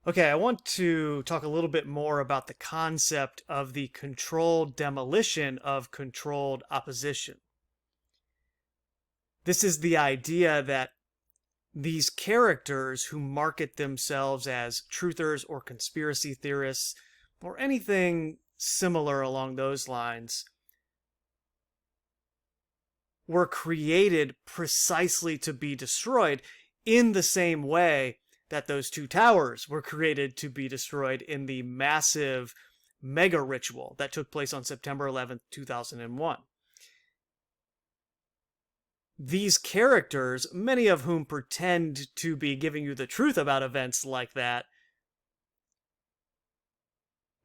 Okay, I want to talk a little bit more about the concept of the controlled demolition of controlled opposition. This is the idea that these characters who market themselves as truthers or conspiracy theorists or anything similar along those lines were created precisely to be destroyed in the same way that those two towers were created to be destroyed in the massive mega ritual that took place on September 11th, 2001. These characters, many of whom pretend to be giving you the truth about events like that,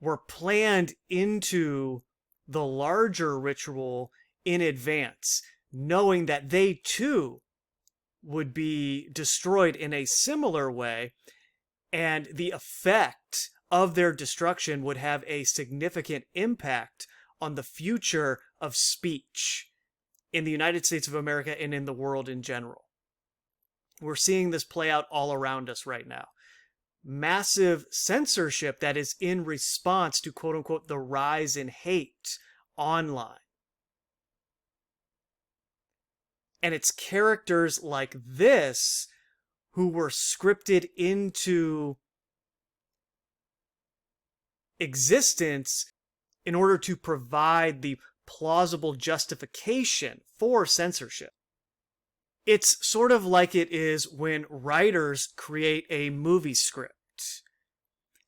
were planned into the larger ritual in advance, knowing that they too would be destroyed in a similar way, and the effect of their destruction would have a significant impact on the future of speech in the United States of America and in the world in general. We're seeing this play out all around us right now. Massive censorship that is in response to quote unquote the rise in hate online. And it's characters like this who were scripted into existence in order to provide the plausible justification for censorship. It's sort of like it is when writers create a movie script.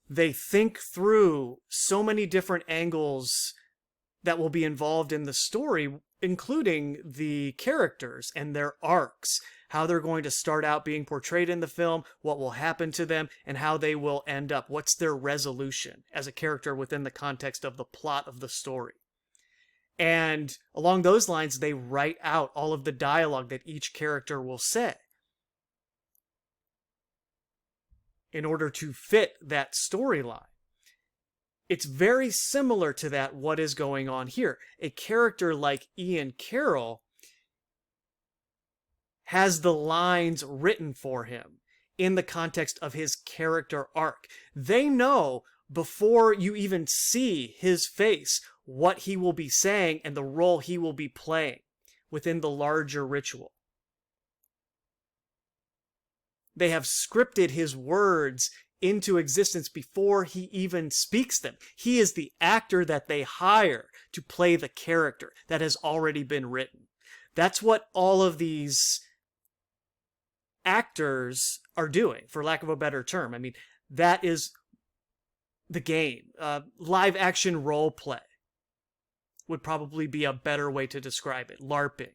They think through so many different angles that will be involved in the story, including the characters and their arcs, how they're going to start out being portrayed in the film, what will happen to them, and how they will end up. What's their resolution as a character within the context of the plot of the story? And along those lines, they write out all of the dialogue that each character will say in order to fit that storyline. It's very similar to that, what is going on here. A character like Ian Carroll has the lines written for him in the context of his character arc. They know before you even see his face what he will be saying and the role he will be playing within the larger ritual. They have scripted his words into existence before he even speaks them. He is the actor that they hire to play the character that has already been written. That's what all of these actors are doing, for lack of a better term. I mean, that is the game. Live action role play would probably be a better way to describe it. LARPing.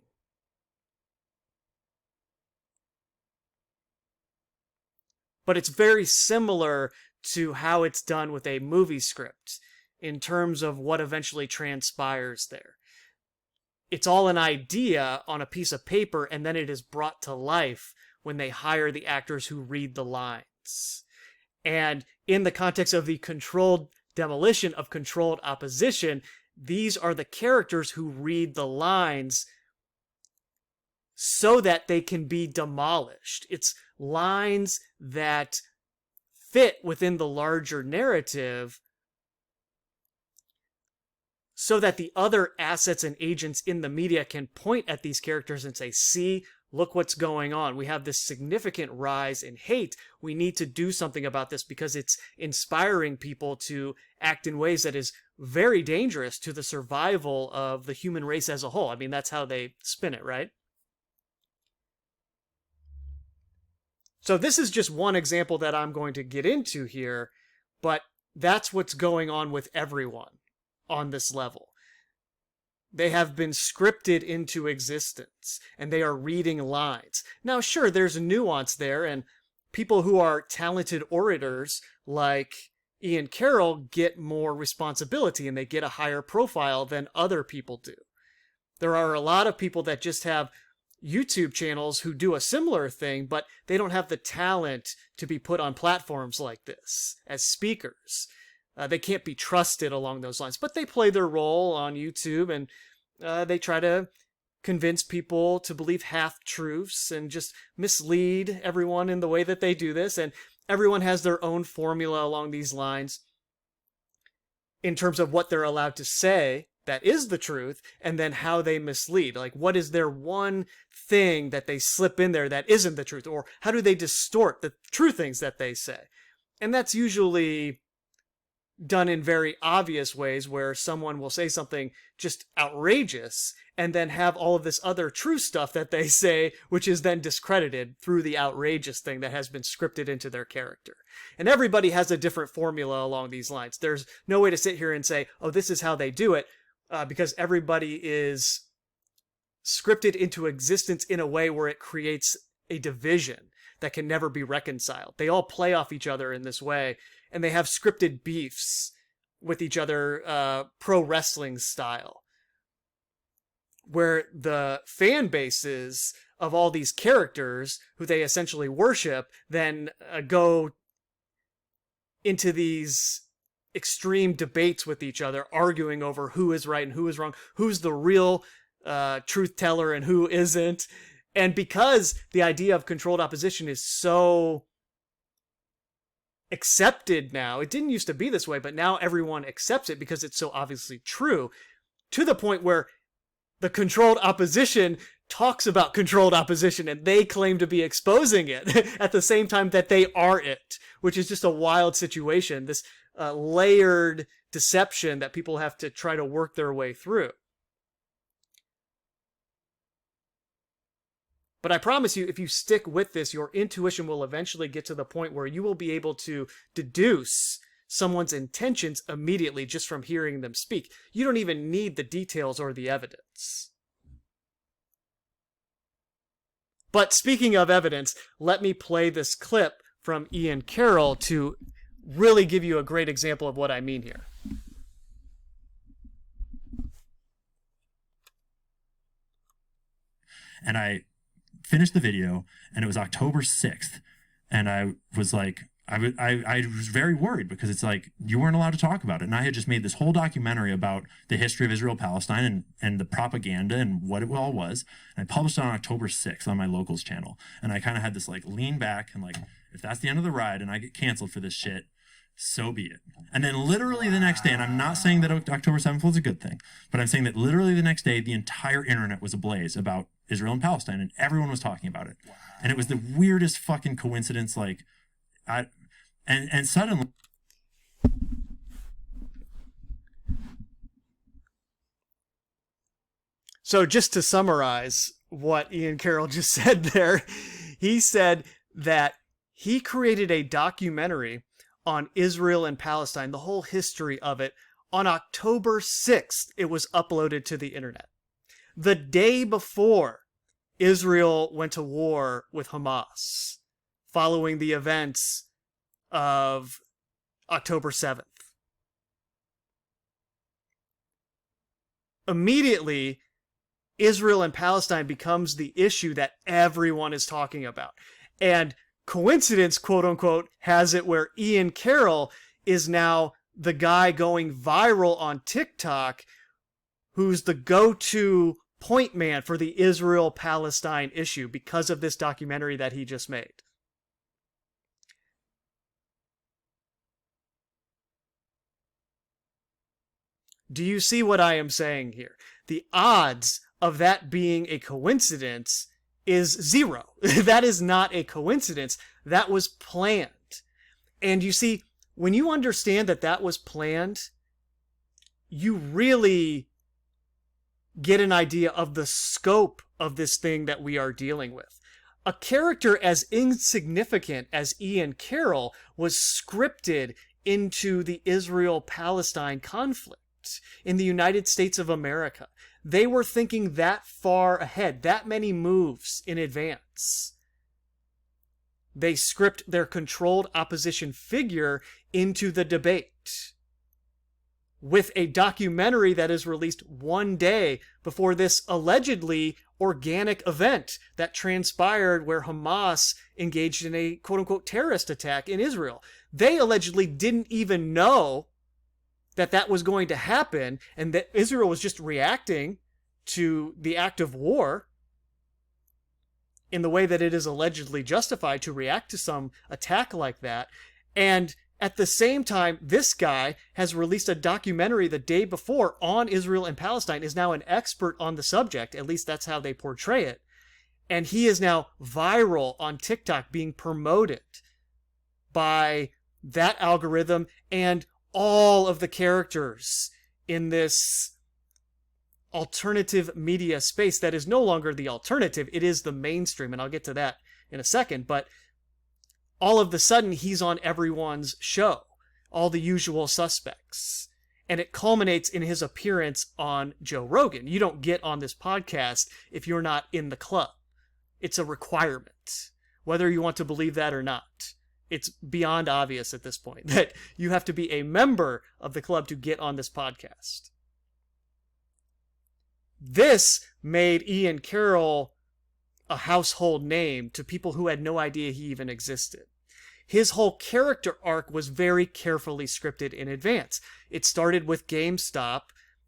But it's very similar to how it's done with a movie script in terms of what eventually transpires there. It's all an idea on a piece of paper, and then it is brought to life when they hire the actors who read the lines. And in the context of the controlled demolition of controlled opposition, these are the characters who read the lines so that they can be demolished. It's lines that fit within the larger narrative so that the other assets and agents in the media can point at these characters and say, see, look what's going on. We have this significant rise in hate. We need to do something about this because it's inspiring people to act in ways that is very dangerous to the survival of the human race as a whole. I mean, that's how they spin it, right? So this is just one example that I'm going to get into here, but that's what's going on with everyone on this level. They have been scripted into existence, and they are reading lines. Now, sure, there's a nuance there, and people who are talented orators like Ian Carroll get more responsibility, and they get a higher profile than other people do. There are a lot of people that just have YouTube channels who do a similar thing, but they don't have the talent to be put on platforms like this as speakers. They can't be trusted along those lines, but they play their role on YouTube, and they try to convince people to believe half-truths and just mislead everyone in the way that they do this. And Everyone has their own formula along these lines in terms of what they're allowed to say that is the truth, and then how they mislead. Like, what is their one thing that they slip in there that isn't the truth? Or how do they distort the true things that they say? And that's usually done in very obvious ways, where someone will say something just outrageous and then have all of this other true stuff that they say, which is then discredited through the outrageous thing that has been scripted into their character. And everybody has a different formula along these lines. There's no way to sit here and say, oh, this is how they do it, because everybody is scripted into existence in a way where it creates a division that can never be reconciled. They all play off each other in this way, and they have scripted beefs with each other, pro wrestling style, where the fan bases of all these characters who they essentially worship then go into these extreme debates with each other, arguing over who is right and who is wrong, who's the real truth teller and who isn't. And because the idea of controlled opposition is so accepted now, it didn't used to be this way, but now everyone accepts it because it's so obviously true, to the point where the controlled opposition talks about controlled opposition and they claim to be exposing it at the same time that they are it, which is just a wild situation, this layered deception that people have to try to work their way through. But I promise you, if you stick with this, your intuition will eventually get to the point where you will be able to deduce someone's intentions immediately just from hearing them speak. You don't even need the details or the evidence. But speaking of evidence, let me play this clip from Ian Carroll to really give you a great example of what I mean here. And I finished the video, and it was October 6th, and I was like, I was very worried, because it's like, you weren't allowed to talk about it. And I had just made this whole documentary about the history of Israel-Palestine and the propaganda and what it all was. And I published it on October 6th on my Locals channel. And I kind of had this like lean back and like, if that's the end of the ride and I get canceled for this shit, so be it. And then literally the next day, and I'm not saying that October 7th was a good thing, but I'm saying that literally the next day, the entire internet was ablaze about Israel and Palestine, and everyone was talking about it. Wow. And it was the weirdest fucking coincidence. Like, and suddenly. So just to summarize what Ian Carroll just said there, he said that he created a documentary on Israel and Palestine, the whole history of it. On October 6th, it was uploaded to the internet. The day before Israel went to war with Hamas, following the events of October 7th. Immediately, Israel and Palestine becomes the issue that everyone is talking about. And coincidence, quote unquote, has it where Ian Carroll is now the guy going viral on TikTok, who's the go-to point man for the Israel-Palestine issue because of this documentary that he just made. Do you see what I am saying here? The odds of that being a coincidence is zero. That is not a coincidence. That was planned. And you see, when you understand that that was planned, you really get an idea of the scope of this thing that we are dealing with. A character as insignificant as Ian Carroll was scripted into the Israel-Palestine conflict in the United States of America. They were thinking that far ahead, that many moves in advance. They script their controlled opposition figure into the debate with a documentary that is released one day before this allegedly organic event that transpired where Hamas engaged in a quote-unquote terrorist attack in Israel. They allegedly didn't even know that that was going to happen, and that Israel was just reacting to the act of war in the way that it is allegedly justified to react to some attack like that. And at the same time, this guy has released a documentary the day before on Israel and Palestine, is now an expert on the subject. At least that's how they portray it. And he is now viral on TikTok, being promoted by that algorithm and all of the characters in this alternative media space that is no longer the alternative, it is the mainstream, and I'll get to that in a second. But all of the sudden, he's on everyone's show, all the usual suspects. And it culminates in his appearance on Joe Rogan. You don't get on this podcast if you're not in the club. It's a requirement, whether you want to believe that or not. It's beyond obvious at this point that you have to be a member of the club to get on this podcast. This made Ian Carroll a household name to people who had no idea he even existed. His whole character arc was very carefully scripted in advance. It started with GameStop.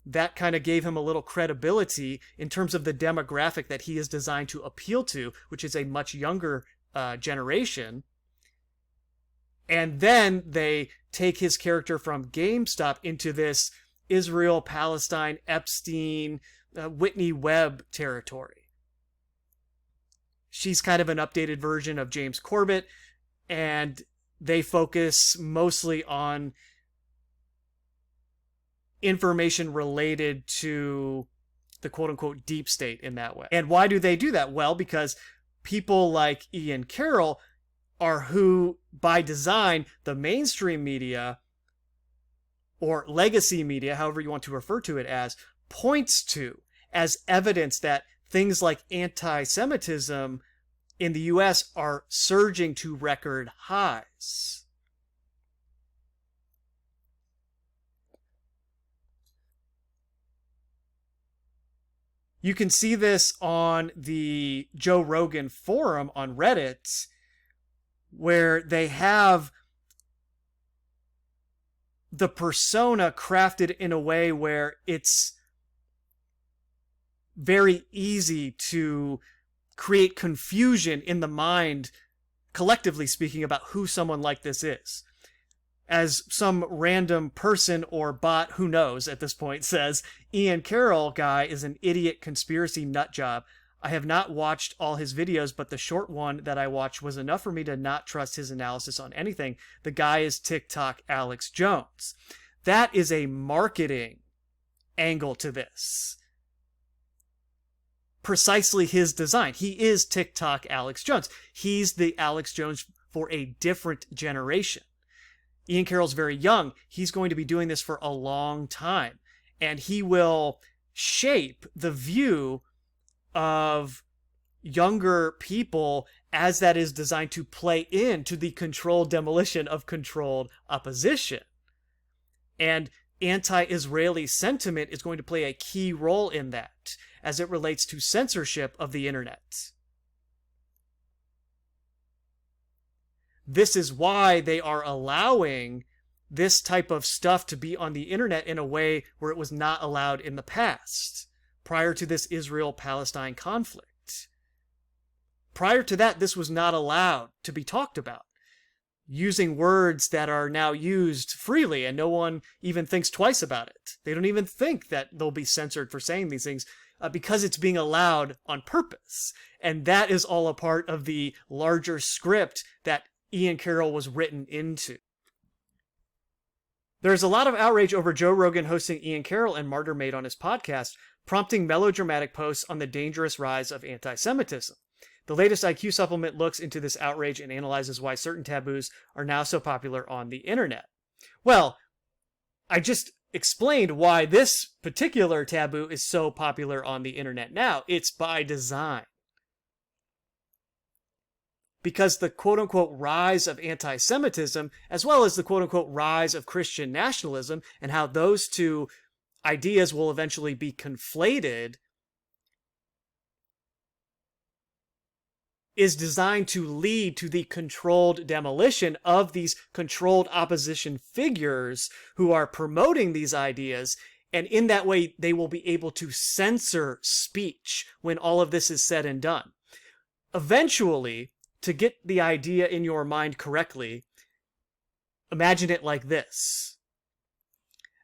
That kind of gave him a little credibility in terms of the demographic that he is designed to appeal to, which is a much younger generation. And then they take his character from GameStop into this Israel, Palestine, Epstein, Whitney Webb territory. She's kind of an updated version of James Corbett, and they focus mostly on information related to the quote-unquote deep state in that way. And why do they do that? Well, because people like Ian Carroll are who, by design, the mainstream media, or legacy media, however you want to refer to it as, points to as evidence that things like anti-Semitism in the US are surging to record highs. You can see this on the Joe Rogan forum on Reddit, where they have the persona crafted in a way where it's very easy to create confusion in the mind, collectively speaking, about who someone like this is. As some random person or bot, who knows at this point, says, Ian Carroll guy is an idiot conspiracy nutjob. I have not watched all his videos, but the short one that I watched was enough for me to not trust his analysis on anything. The guy is TikTok Alex Jones. That is a marketing angle to this. Precisely his design. He is TikTok Alex Jones. He's the Alex Jones for a different generation. Ian Carroll's very young. He's going to be doing this for a long time. And he will shape the view of younger people as that is designed to play into the controlled demolition of controlled opposition. And anti-Israeli sentiment is going to play a key role in that as it relates to censorship of the internet. This is why they are allowing this type of stuff to be on the internet in a way where it was not allowed in the past, prior to this Israel-Palestine conflict. Prior to that, this was not allowed to be talked about, using words that are now used freely, and no one even thinks twice about it. They don't even think that they'll be censored for saying these things, because it's being allowed on purpose. And that is all a part of the larger script that Ian Carroll was written into. There's a lot of outrage over Joe Rogan hosting Ian Carroll and Martyr Made on his podcast, prompting melodramatic posts on the dangerous rise of anti-Semitism. The latest IQ supplement looks into this outrage and analyzes why certain taboos are now so popular on the internet. Well, I just explained why this particular taboo is so popular on the internet now. It's by design. Because the quote-unquote rise of anti-Semitism, as well as the quote-unquote rise of Christian nationalism, and how those two ideas will eventually be conflated, is designed to lead to the controlled demolition of these controlled opposition figures who are promoting these ideas, and in that way they will be able to censor speech when all of this is said and done. Eventually, to get the idea in your mind correctly, imagine it like this.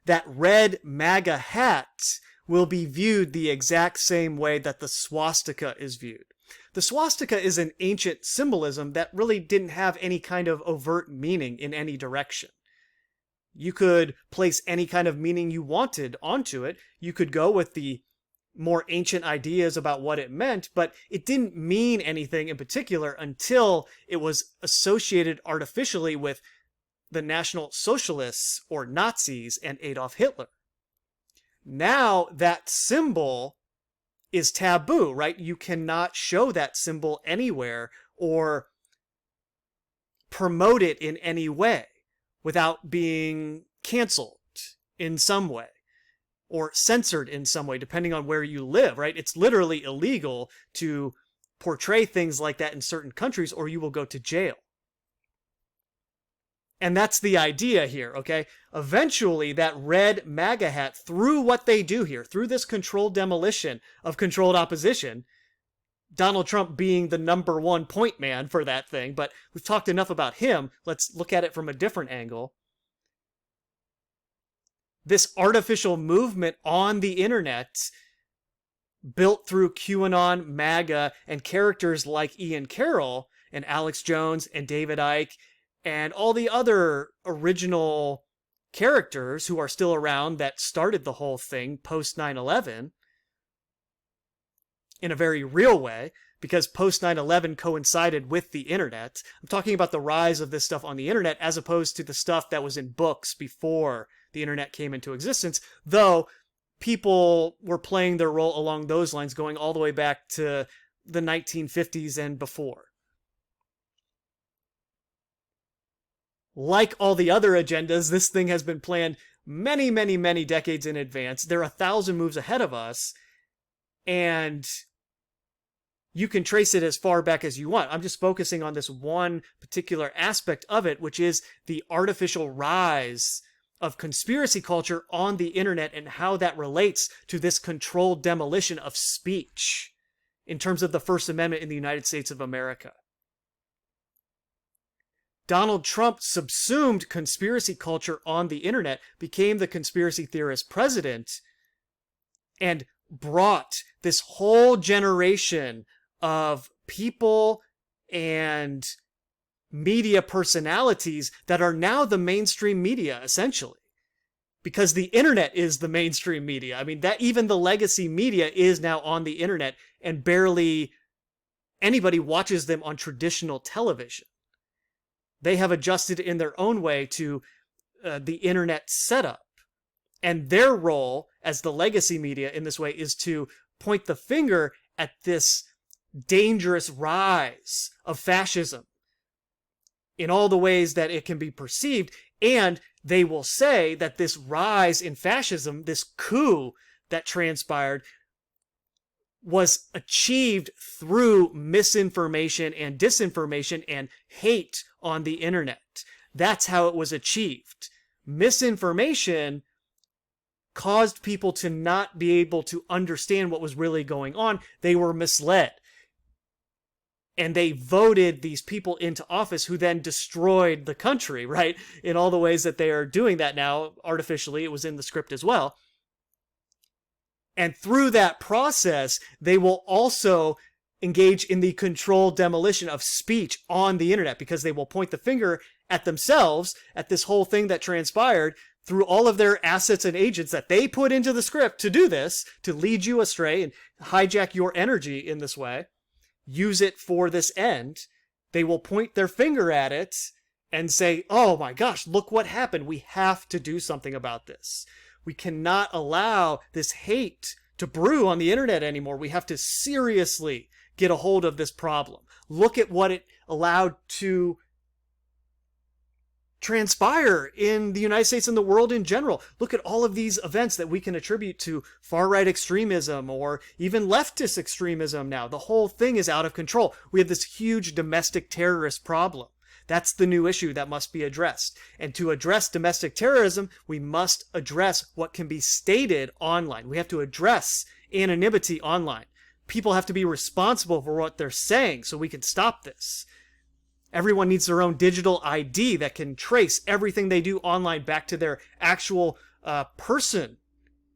That red MAGA hat will be viewed the exact same way that the swastika is viewed. The swastika is an ancient symbolism that really didn't have any kind of overt meaning in any direction. You could place any kind of meaning you wanted onto it. You could go with the more ancient ideas about what it meant, but it didn't mean anything in particular until it was associated artificially with the National Socialists or Nazis and Adolf Hitler. Now that symbol is taboo, right? You cannot show that symbol anywhere or promote it in any way without being canceled in some way or censored in some way, depending on where you live, right? It's literally illegal to portray things like that in certain countries, or you will go to jail. And that's the idea here, okay? Eventually, that red MAGA hat, through what they do here, through this controlled demolition of controlled opposition, Donald Trump being the number one point man for that thing, but we've talked enough about him. Let's look at it from a different angle. This artificial movement on the internet, built through QAnon, MAGA, and characters like Ian Carroll and Alex Jones and David Icke and all the other original characters who are still around that started the whole thing post 9/11 in a very real way, because post 9/11 coincided with the internet. I'm talking about the rise of this stuff on the internet as opposed to the stuff that was in books before the internet came into existence, though people were playing their role along those lines going all the way back to the 1950s and before. Like all the other agendas, this thing has been planned many, many, many decades in advance. They're 1,000 moves ahead of us, and you can trace it as far back as you want. I'm just focusing on this one particular aspect of it, which is the artificial rise of conspiracy culture on the internet and how that relates to this controlled demolition of speech in terms of the First Amendment in the United States of America. Donald Trump subsumed conspiracy culture on the internet, became the conspiracy theorist president, and brought this whole generation of people and media personalities that are now the mainstream media, essentially. Because the internet is the mainstream media. I mean, that even the legacy media is now on the internet, and barely anybody watches them on traditional television. They have adjusted in their own way to the internet setup. And their role as the legacy media in this way is to point the finger at this dangerous rise of fascism in all the ways that it can be perceived. And they will say that this rise in fascism, this coup that transpired, was achieved through misinformation and disinformation and hate on the internet. That's how it was achieved. Misinformation caused people to not be able to understand what was really going on. They were misled. And they voted these people into office who then destroyed the country, right? In all the ways that they are doing that now, artificially. It was in the script as well. And through that process, they will also engage in the controlled demolition of speech on the internet, because they will point the finger at themselves, at this whole thing that transpired, through all of their assets and agents that they put into the script to do this, to lead you astray and hijack your energy in this way, use it for this end. They will point their finger at it and say, oh my gosh, look what happened. We have to do something about this. We cannot allow this hate to brew on the internet anymore. We have to seriously get a hold of this problem. Look at what it allowed to transpire in the United States and the world in general. Look at all of these events that we can attribute to far-right extremism or even leftist extremism now. The whole thing is out of control. We have this huge domestic terrorist problem. That's the new issue that must be addressed. And to address domestic terrorism, we must address what can be stated online. We have to address anonymity online. people have to be responsible for what they're saying so we can stop this. Everyone needs their own digital ID that can trace everything they do online back to their actual person.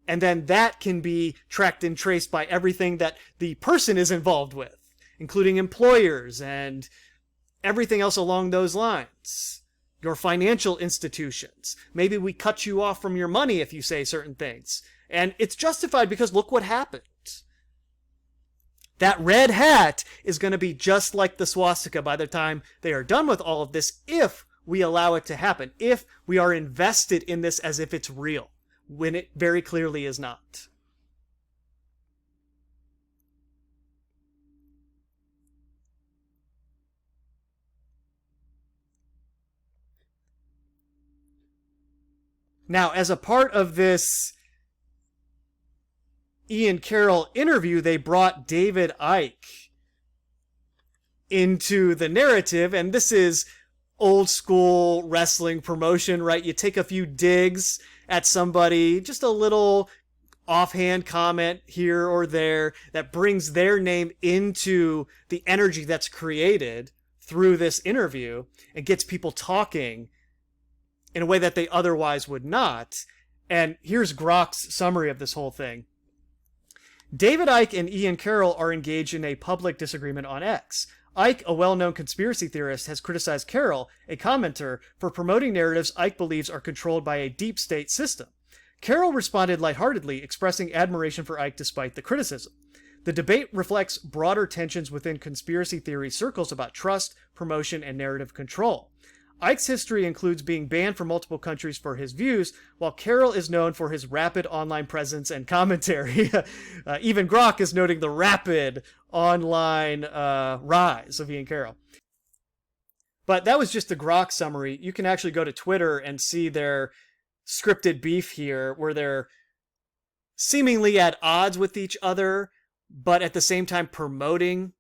And then that can be tracked and traced by everything that the person is involved with, including employers and everything else along those lines. Your financial institutions. Maybe we cut you off from your money if you say certain things. And it's justified because look what happened. That red hat is going to be just like the swastika by the time they are done with all of this, if we allow it to happen, if we are invested in this as if it's real, when it very clearly is not. Now, as a part of this Ian Carroll interview, they brought David Icke into the narrative, and this is old school wrestling promotion, right? You take a few digs at somebody, just a little offhand comment here or there that brings their name into the energy that's created through this interview and gets people talking in a way that they otherwise would not. And here's Grok's summary of this whole thing. David Icke and Ian Carroll are engaged in a public disagreement on X. Icke, a well-known conspiracy theorist, has criticized Carroll, a commenter, for promoting narratives Icke believes are controlled by a deep state system. Carroll responded lightheartedly, expressing admiration for Icke despite the criticism. The debate reflects broader tensions within conspiracy theory circles about trust, promotion, and narrative control. Icke's history includes being banned from multiple countries for his views, while Carroll is known for his rapid online presence and commentary. Even Grok is noting the rapid online rise of Ian Carroll. But that was just the Grok summary. You can actually go to Twitter and see their scripted beef here, where they're seemingly at odds with each other, but at the same time promoting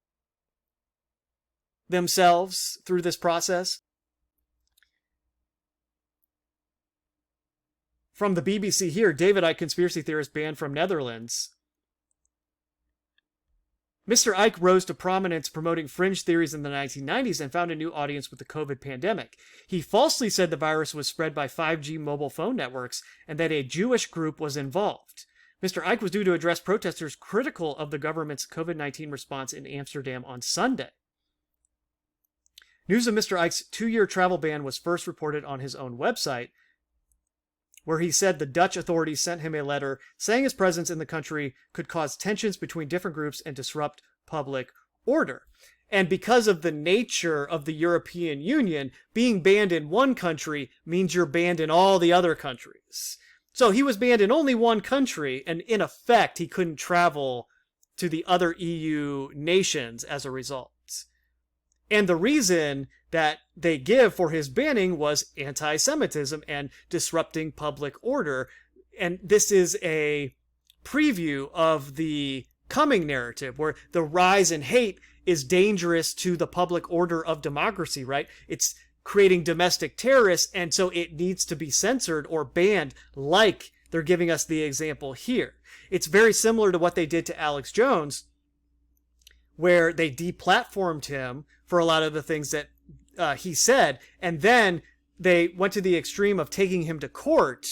themselves through this process. From the BBC here, David Icke, conspiracy theorist banned from Netherlands. Mr. Icke rose to prominence promoting fringe theories in the 1990s and found a new audience with the COVID pandemic. He falsely said the virus was spread by 5G mobile phone networks and that a Jewish group was involved. Mr. Icke was due to address protesters critical of the government's COVID-19 response in Amsterdam on Sunday. News of Mr. Icke's 2-year travel ban was first reported on his own website, where he said the Dutch authorities sent him a letter saying his presence in the country could cause tensions between different groups and disrupt public order. And because of the nature of the European Union, being banned in one country means you're banned in all the other countries. So he was banned in only one country, and in effect, he couldn't travel to the other EU nations as a result. And the reason that they give for his banning was anti-Semitism and disrupting public order. And this is a preview of the coming narrative, where the rise in hate is dangerous to the public order of democracy, right? It's creating domestic terrorists, and so it needs to be censored or banned, like they're giving us the example here. It's very similar to what they did to Alex Jones, where they deplatformed him for a lot of the things that he said, and then they went to the extreme of taking him to court,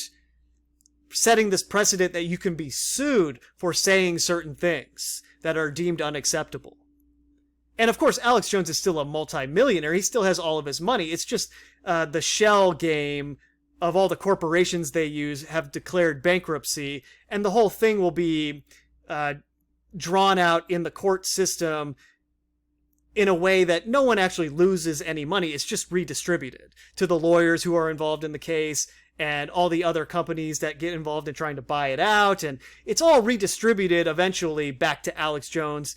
setting this precedent that you can be sued for saying certain things that are deemed unacceptable. And of course, Alex Jones is still a multimillionaire. He still has all of his money. It's just the shell game of all the corporations they use have declared bankruptcy, and the whole thing will be drawn out in the court system in a way that no one actually loses any money. It's just redistributed to the lawyers who are involved in the case and all the other companies that get involved in trying to buy it out. And it's all redistributed eventually back to Alex Jones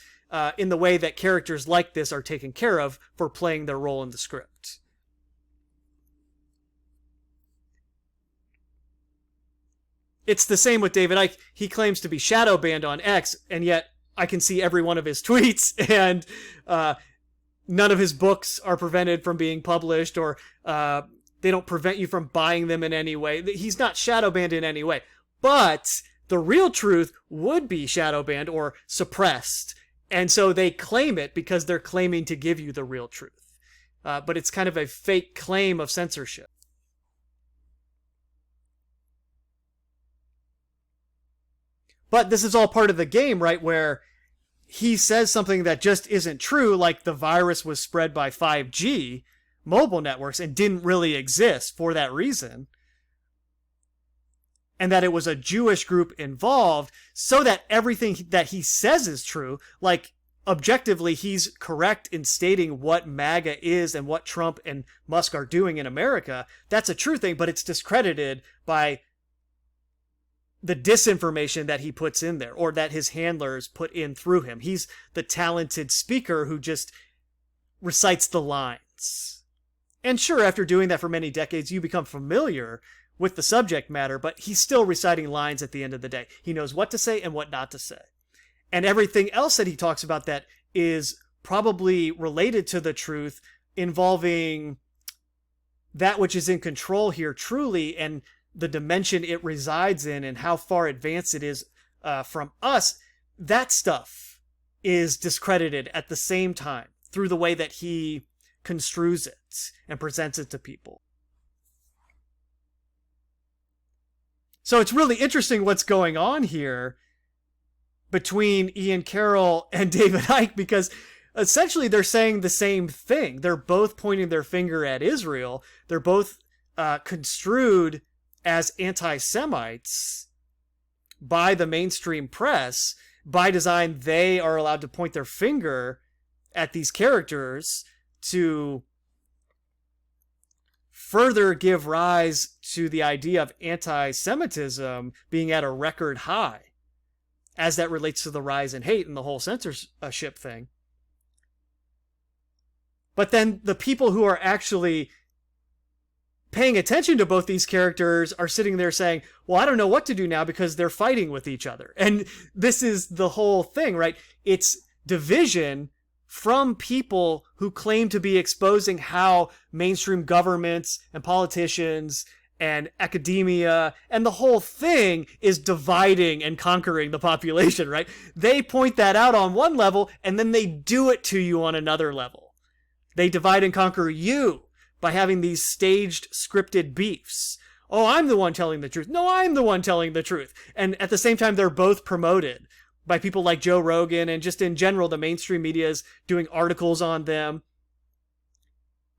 in the way that characters like this are taken care of for playing their role in the script. It's the same with David Icke. He claims to be shadow banned on X, and yet I can see every one of his tweets, and none of his books are prevented from being published, or they don't prevent you from buying them in any way. He's not shadow banned in any way. But the real truth would be shadow banned or suppressed And so they claim it because they're claiming to give you the real truth. But it's kind of a fake claim of censorship. But this is all part of the game, right? Where he says something that just isn't true, like the virus was spread by 5G mobile networks and didn't really exist for that reason. And that it was a Jewish group involved, so that everything that he says is true. Like, objectively, he's correct in stating what MAGA is and what Trump and Musk are doing in America. That's a true thing, but it's discredited by the disinformation that he puts in there, or that his handlers put in through him. He's the talented speaker who just recites the lines. And sure, after doing that for many decades, you become familiar with the subject matter, but he's still reciting lines at the end of the day. He knows what to say and what not to say. And everything else that he talks about that is probably related to the truth, involving that which is in control here truly, and the dimension it resides in, and how far advanced it is from us, that stuff is discredited at the same time through the way that he construes it and presents it to people. So it's really interesting what's going on here between Ian Carroll and David Icke, because essentially they're saying the same thing. They're both pointing their finger at Israel. They're both construed as anti-Semites by the mainstream press. By design, they are allowed to point their finger at these characters to further give rise to the idea of anti-Semitism being at a record high, as that relates to the rise in hate and the whole censorship thing. But then the people who are actually paying attention to both these characters are sitting there saying, well, I don't know what to do now because they're fighting with each other. And this is the whole thing, right? It's division from people who claim to be exposing how mainstream governments and politicians and academia and the whole thing is dividing and conquering the population, right? They point that out on one level, and then they do it to you on another level. They divide and conquer you by having these staged, scripted beefs. Oh, I'm the one telling the truth. No, I'm the one telling the truth. And at the same time, they're both promoted by people like Joe Rogan, and just in general, the mainstream media is doing articles on them.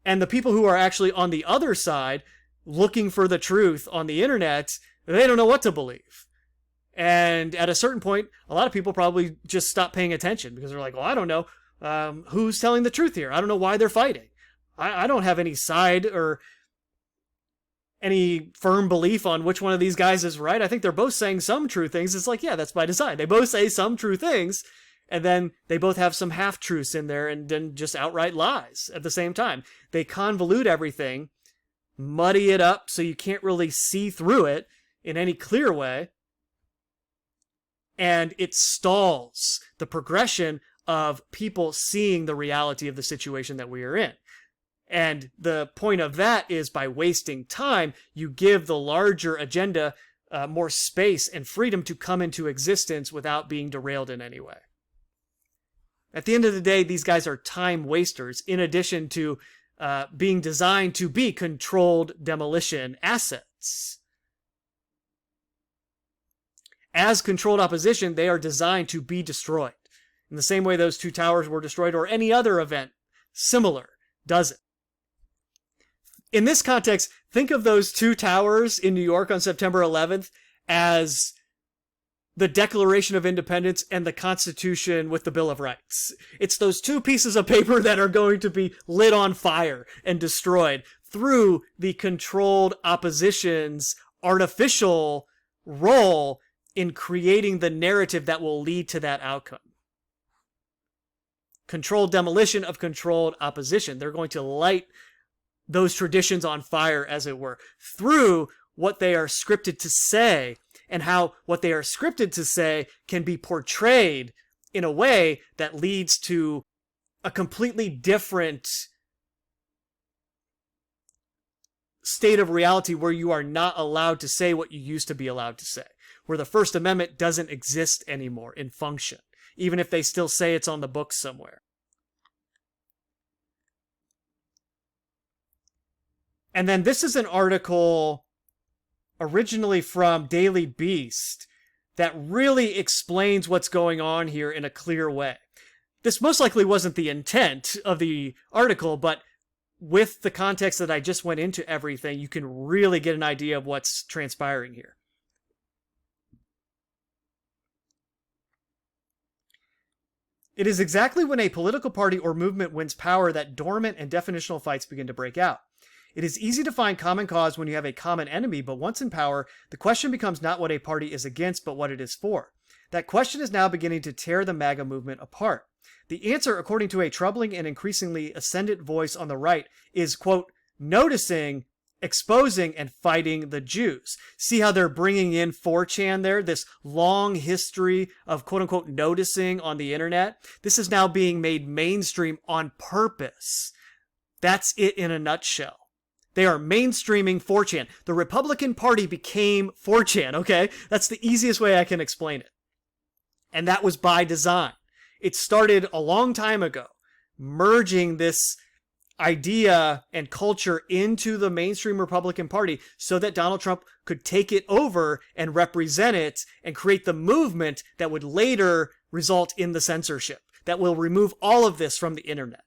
And the people who are actually on the other side, looking for the truth on the internet, they don't know what to believe. And at a certain point, a lot of people probably just stop paying attention because they're like, well, I don't know who's telling the truth here. I don't know why they're fighting. I don't have any side or any firm belief on which one of these guys is right. I think they're both saying some true things. It's like, yeah, that's by design. They both say some true things, and then they both have some half-truths in there, and then just outright lies at the same time. They convolute everything, muddy it up so you can't really see through it in any clear way, and it stalls the progression of people seeing the reality of the situation that we are in. And the point of that is, by wasting time, you give the larger agenda more space and freedom to come into existence without being derailed in any way. At the end of the day, these guys are time wasters, in addition to being designed to be controlled demolition assets. As controlled opposition, they are designed to be destroyed. In the same way those two towers were destroyed, or any other event similar does it. In this context, think of those two towers in New York on September 11th as the Declaration of Independence and the Constitution with the Bill of Rights. It's those two pieces of paper that are going to be lit on fire and destroyed through the controlled opposition's artificial role in creating the narrative that will lead to that outcome. Controlled demolition of controlled opposition. They're going to light those traditions on fire, as it were, through what they are scripted to say, and how what they are scripted to say can be portrayed in a way that leads to a completely different state of reality, where you are not allowed to say what you used to be allowed to say, where the First Amendment doesn't exist anymore in function. even if they still say it's on the books somewhere. And then this is an article originally from Daily Beast that really explains what's going on here in a clear way. This most likely wasn't the intent of the article, but with the context that I just went into everything, you can really get an idea of what's transpiring here. It is exactly when a political party or movement wins power that dormant and definitional fights begin to break out. It is easy to find common cause when you have a common enemy, but once in power, the question becomes not what a party is against, but what it is for. That question is now beginning to tear the MAGA movement apart. The answer, according to a troubling and increasingly ascendant voice on the right, is, quote, noticing, exposing, and fighting the Jews. See how they're bringing in 4chan there? This long history of, quote unquote, noticing on the internet. This is now being made mainstream on purpose. That's it in a nutshell. They are mainstreaming 4chan. The Republican Party became 4chan, okay? That's the easiest way I can explain it. And that was by design. It started a long time ago, merging this idea and culture into the mainstream Republican Party so that Donald Trump could take it over and represent it and create the movement that would later result in the censorship that will remove all of this from the internet.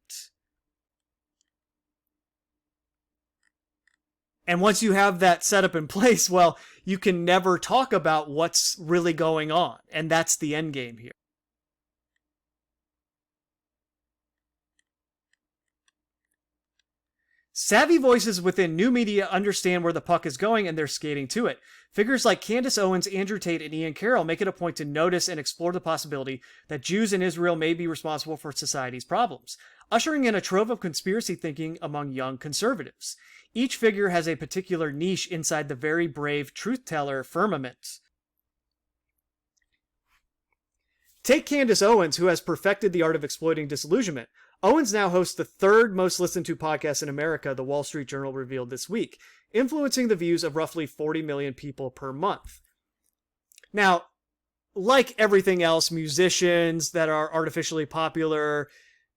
And once you have that set up in place, well, you can never talk about what's really going on. And that's the end game here. Savvy voices within new media understand where the puck is going and they're skating to it. Figures like Candace Owens, Andrew Tate, and Ian Carroll make it a point to notice and explore the possibility that Jews in Israel may be responsible for society's problems, ushering in a trove of conspiracy thinking among young conservatives. Each figure has a particular niche inside the very brave truth-teller firmament. Take Candace Owens, who has perfected the art of exploiting disillusionment. Owens now hosts the third most listened to podcast in America, the Wall Street Journal revealed this week, influencing the views of roughly 40 million people per month. Now, like everything else, musicians that are artificially popular,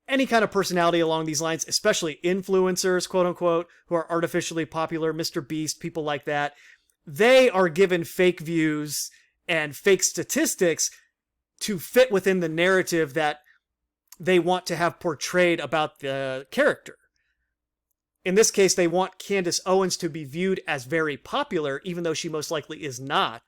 any kind of personality along these lines, especially influencers, quote unquote, who are artificially popular, Mr. Beast, people like that, they are given fake views and fake statistics to fit within the narrative that they want to have portrayed about the character. In this case, they want Candace Owens to be viewed as very popular, even though she most likely is not,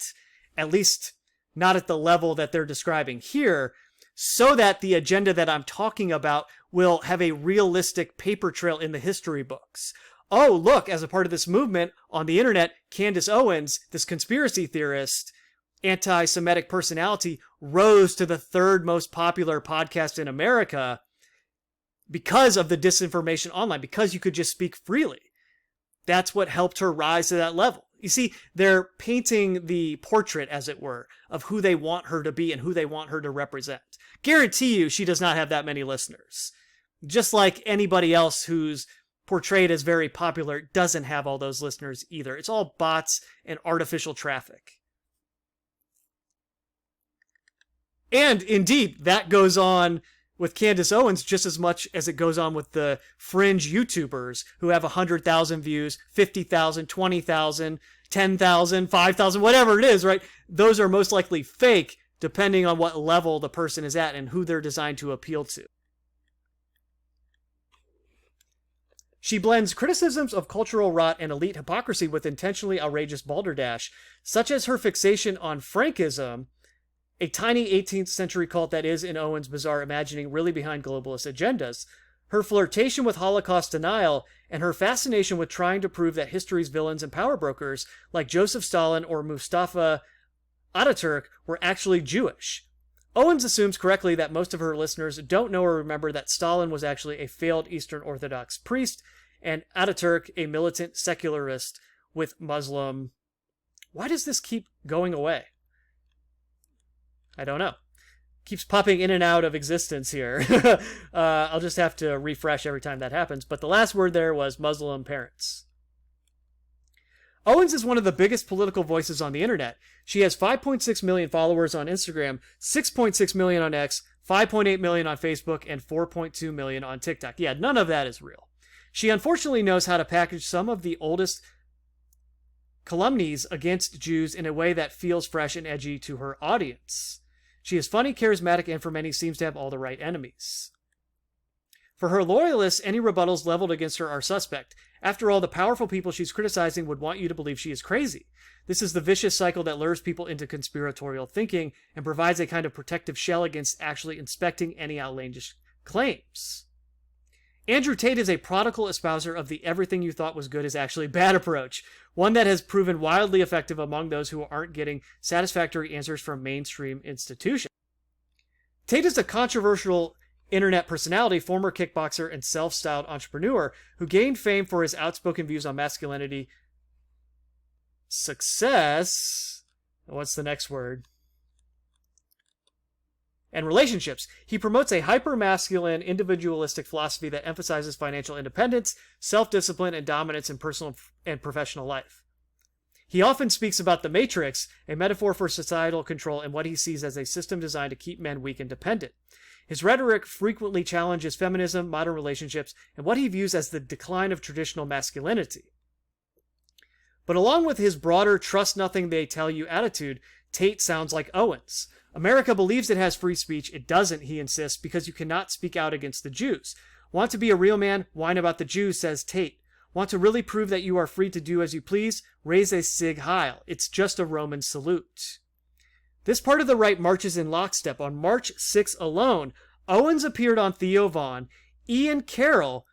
at least not at the level that they're describing here, so that the agenda that I'm talking about will have a realistic paper trail in the history books. Oh, look, as a part of this movement on the internet, Candace Owens, this conspiracy theorist, anti-Semitic personality, rose to the third most popular podcast in America because of the disinformation online, because you could just speak freely. That's what helped her rise to that level. You see, they're painting the portrait, as it were, of who they want her to be and who they want her to represent. Guarantee you she does not have that many listeners. Just like anybody else who's portrayed as very popular doesn't have all those listeners either. It's all bots and artificial traffic. And indeed, that goes on with Candace Owens just as much as it goes on with the fringe YouTubers who have 100,000 views, 50,000, 20,000, 10,000, 5,000, whatever it is, right? Those are most likely fake depending on what level the person is at and who they're designed to appeal to. She blends criticisms of cultural rot and elite hypocrisy with intentionally outrageous balderdash, such as her fixation on Frankism, a tiny 18th century cult that is, in Owens' bizarre imagining, really behind globalist agendas, her flirtation with Holocaust denial, and her fascination with trying to prove that history's villains and power brokers, like Joseph Stalin or Mustafa Ataturk, were actually Jewish. Owens assumes correctly that most of her listeners don't know or remember that Stalin was actually a failed Eastern Orthodox priest, and Ataturk a militant secularist with Muslim... Why does this keep going away? I don't know. Keeps popping in and out of existence here. I'll just have to refresh every time that happens. But the last word there was Muslim parents. Owens is one of the biggest political voices on the internet. She has 5.6 million followers on Instagram, 6.6 million on X, 5.8 million on Facebook, and 4.2 million on TikTok. Yeah, none of that is real. She unfortunately knows how to package some of the oldest calumnies against Jews in a way that feels fresh and edgy to her audience. She is funny, charismatic, and for many seems to have all the right enemies. For her loyalists, any rebuttals leveled against her are suspect. After all, the powerful people she's criticizing would want you to believe she is crazy. This is the vicious cycle that lures people into conspiratorial thinking and provides a kind of protective shell against actually inspecting any outlandish claims. Andrew Tate is a prodigal espouser of the everything you thought was good is actually bad approach, one that has proven wildly effective among those who aren't getting satisfactory answers from mainstream institutions. Tate is a controversial internet personality, former kickboxer, and self-styled entrepreneur who gained fame for his outspoken views on masculinity, success, what's the next word? And relationships. He promotes a hyper-masculine, individualistic philosophy that emphasizes financial independence, self-discipline, and dominance in personal and professional life. He often speaks about the Matrix, a metaphor for societal control, and what he sees as a system designed to keep men weak and dependent. His rhetoric frequently challenges feminism, modern relationships, and what he views as the decline of traditional masculinity. But along with his broader trust nothing they tell you attitude, Tate sounds like Owens. America believes it has free speech. It doesn't, he insists, because you cannot speak out against the Jews. Want to be a real man? Whine about the Jews, says Tate. Want to really prove that you are free to do as you please? Raise a Sig Heil. It's just a Roman salute. This part of the right marches in lockstep. On March 6 alone, Owens appeared on Theo Von, Ian Carroll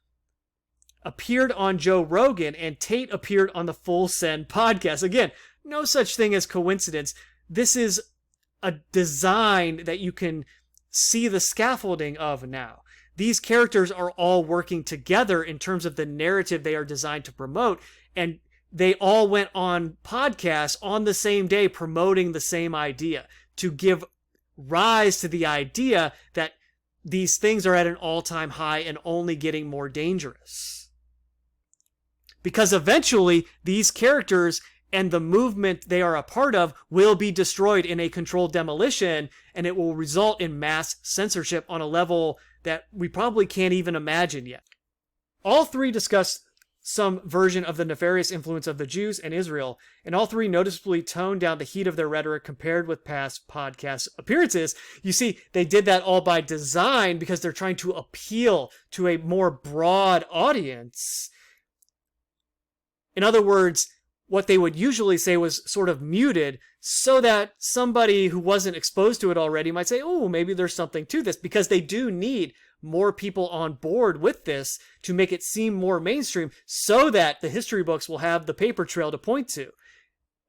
appeared on Joe Rogan, and Tate appeared on the Full Send podcast. Again, no such thing as coincidence. This is a design that you can see the scaffolding of now. These characters are all working together in terms of the narrative they are designed to promote, and they all went on podcasts on the same day promoting the same idea to give rise to the idea that these things are at an all-time high and only getting more dangerous. Because eventually, these characters and the movement they are a part of will be destroyed in a controlled demolition, and it will result in mass censorship on a level that we probably can't even imagine yet. All three discuss some version of the nefarious influence of the Jews and Israel, and all three noticeably tone down the heat of their rhetoric compared with past podcast appearances. You see, they did that all by design because they're trying to appeal to a more broad audience. In other words, what they would usually say was sort of muted so that somebody who wasn't exposed to it already might say, oh, maybe there's something to this, because they do need more people on board with this to make it seem more mainstream so that the history books will have the paper trail to point to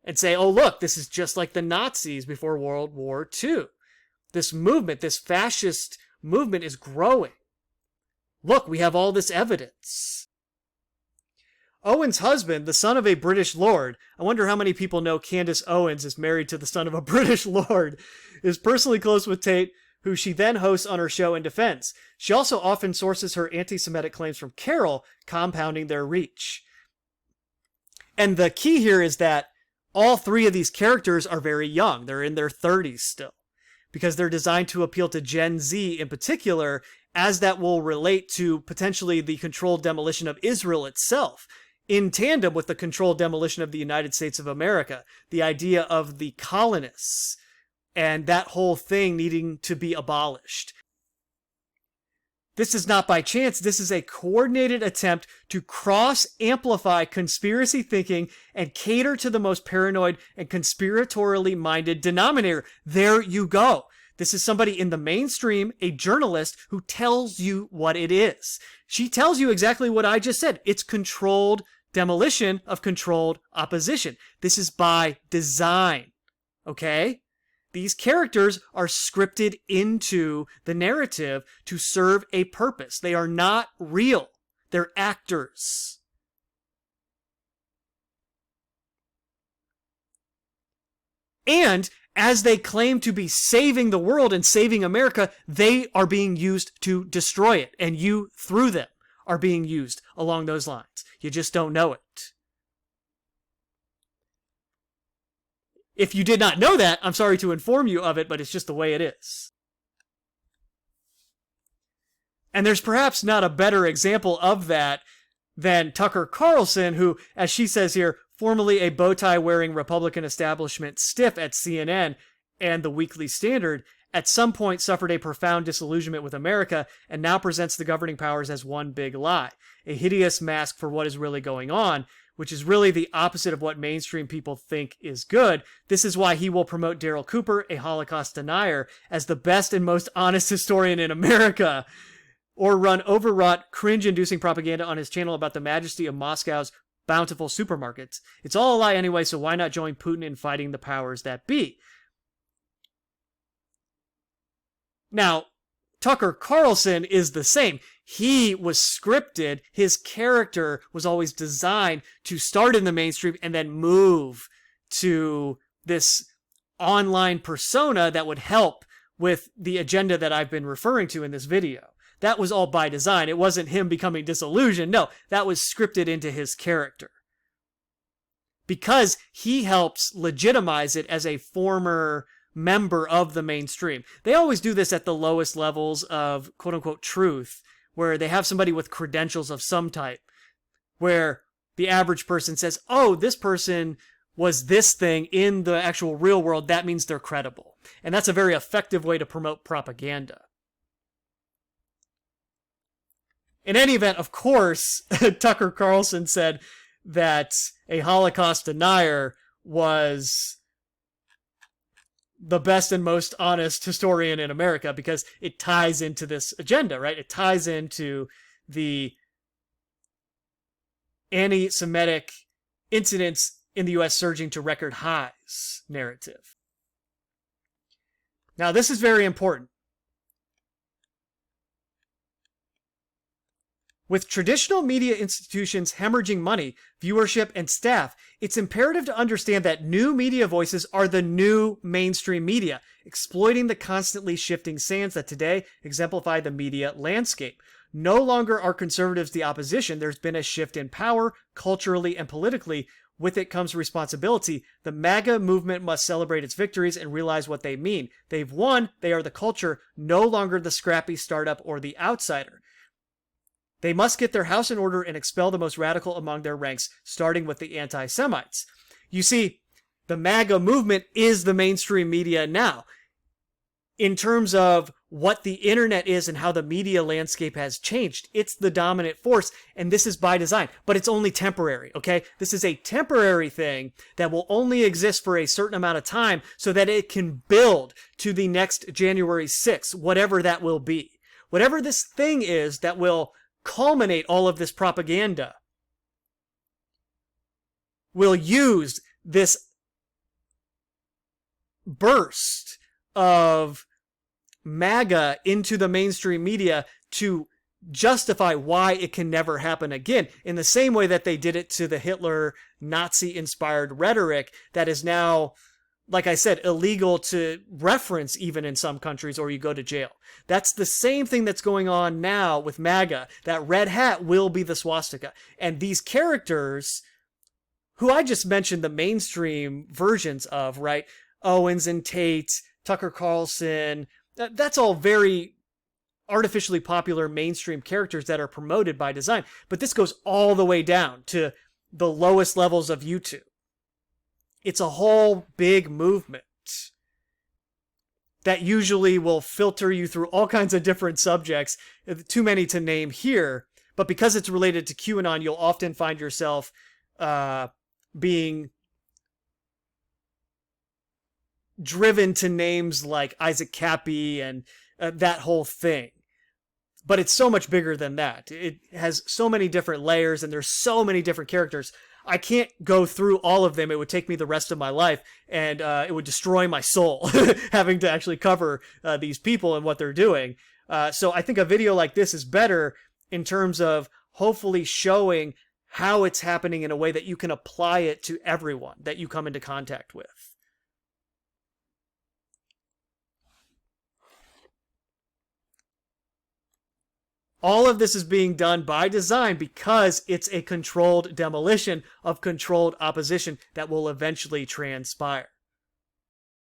and say, oh, look, this is just like the Nazis before World War II. This movement, this fascist movement is growing. Look, we have all this evidence. Owen's husband, the son of a British lord, I wonder how many people know Candace Owens is married to the son of a British lord, is personally close with Tate, who she then hosts on her show in defense. She also often sources her anti-Semitic claims from Carroll, compounding their reach. And the key here is that all three of these characters are very young. They're in their 30s still, because they're designed to appeal to Gen Z in particular, as that will relate to potentially the controlled demolition of Israel itself, in tandem with the controlled demolition of the United States of America, the idea of the colonists, and that whole thing needing to be abolished. This is not by chance. This is a coordinated attempt to cross-amplify conspiracy thinking and cater to the most paranoid and conspiratorially minded denominator. There you go. This is somebody in the mainstream, a journalist, who tells you what it is. She tells you exactly what I just said. It's controlled demolition of controlled opposition. This is by design. Okay? These characters are scripted into the narrative to serve a purpose. They are not real. They're actors. And as they claim to be saving the world and saving America, they are being used to destroy it. And you, through them, are being used along those lines. You just don't know it. If you did not know that, I'm sorry to inform you of it, but it's just the way it is. And there's perhaps not a better example of that than Tucker Carlson, who, as she says here, formerly a bow tie wearing Republican establishment stiff at CNN and the Weekly Standard, at some point suffered a profound disillusionment with America and now presents the governing powers as one big lie, a hideous mask for what is really going on, which is really the opposite of what mainstream people think is good. This is why he will promote Daryl Cooper, a Holocaust denier, as the best and most honest historian in America, or run overwrought, cringe-inducing propaganda on his channel about the majesty of Moscow's bountiful supermarkets. It's all a lie anyway, so why not join Putin in fighting the powers that be? Now, Tucker Carlson is the same. He was scripted. His character was always designed to start in the mainstream and then move to this online persona that would help with the agenda that I've been referring to in this video. That was all by design. It wasn't him becoming disillusioned. No, that was scripted into his character. Because he helps legitimize it as a former member of the mainstream. They always do this at the lowest levels of quote-unquote truth, where they have somebody with credentials of some type, where the average person says, oh, this person was this thing in the actual real world. That means they're credible. And that's a very effective way to promote propaganda. In any event, of course, Tucker Carlson said that a Holocaust denier was the best and most honest historian in America because it ties into this agenda, right? It ties into the anti-Semitic incidents in the U.S. surging to record highs narrative. Now, this is very important. With traditional media institutions hemorrhaging money, viewership, and staff, it's imperative to understand that new media voices are the new mainstream media, exploiting the constantly shifting sands that today exemplify the media landscape. No longer are conservatives the opposition. There's been a shift in power, culturally and politically. With it comes responsibility. The MAGA movement must celebrate its victories and realize what they mean. They've won. They are the culture, no longer the scrappy startup or the outsider. They must get their house in order and expel the most radical among their ranks, starting with the anti-Semites. You see, the MAGA movement is the mainstream media now. In terms of what the internet is and how the media landscape has changed, it's the dominant force, and this is by design. But it's only temporary, okay? This is a temporary thing that will only exist for a certain amount of time so that it can build to the next January 6th, whatever that will be. Whatever this thing is that will culminate all of this propaganda, will use this burst of MAGA into the mainstream media to justify why it can never happen again, in the same way that they did it to the Hitler Nazi-inspired rhetoric that is now, like I said, illegal to reference even in some countries, or you go to jail. That's the same thing that's going on now with MAGA. That red hat will be the swastika. And these characters, who I just mentioned the mainstream versions of, right? Owens and Tate, Tucker Carlson, that's all very artificially popular mainstream characters that are promoted by design. But this goes all the way down to the lowest levels of YouTube. It's a whole big movement that usually will filter you through all kinds of different subjects, too many to name here. But because it's related to QAnon, you'll often find yourself being driven to names like Isaac Cappy and that whole thing. But it's so much bigger than that. It has so many different layers, and there's so many different characters. I can't go through all of them. It would take me the rest of my life, and it would destroy my soul having to actually cover these people and what they're doing. So I think a video like this is better in terms of hopefully showing how it's happening in a way that you can apply it to everyone that you come into contact with. All of this is being done by design because it's a controlled demolition of controlled opposition that will eventually transpire.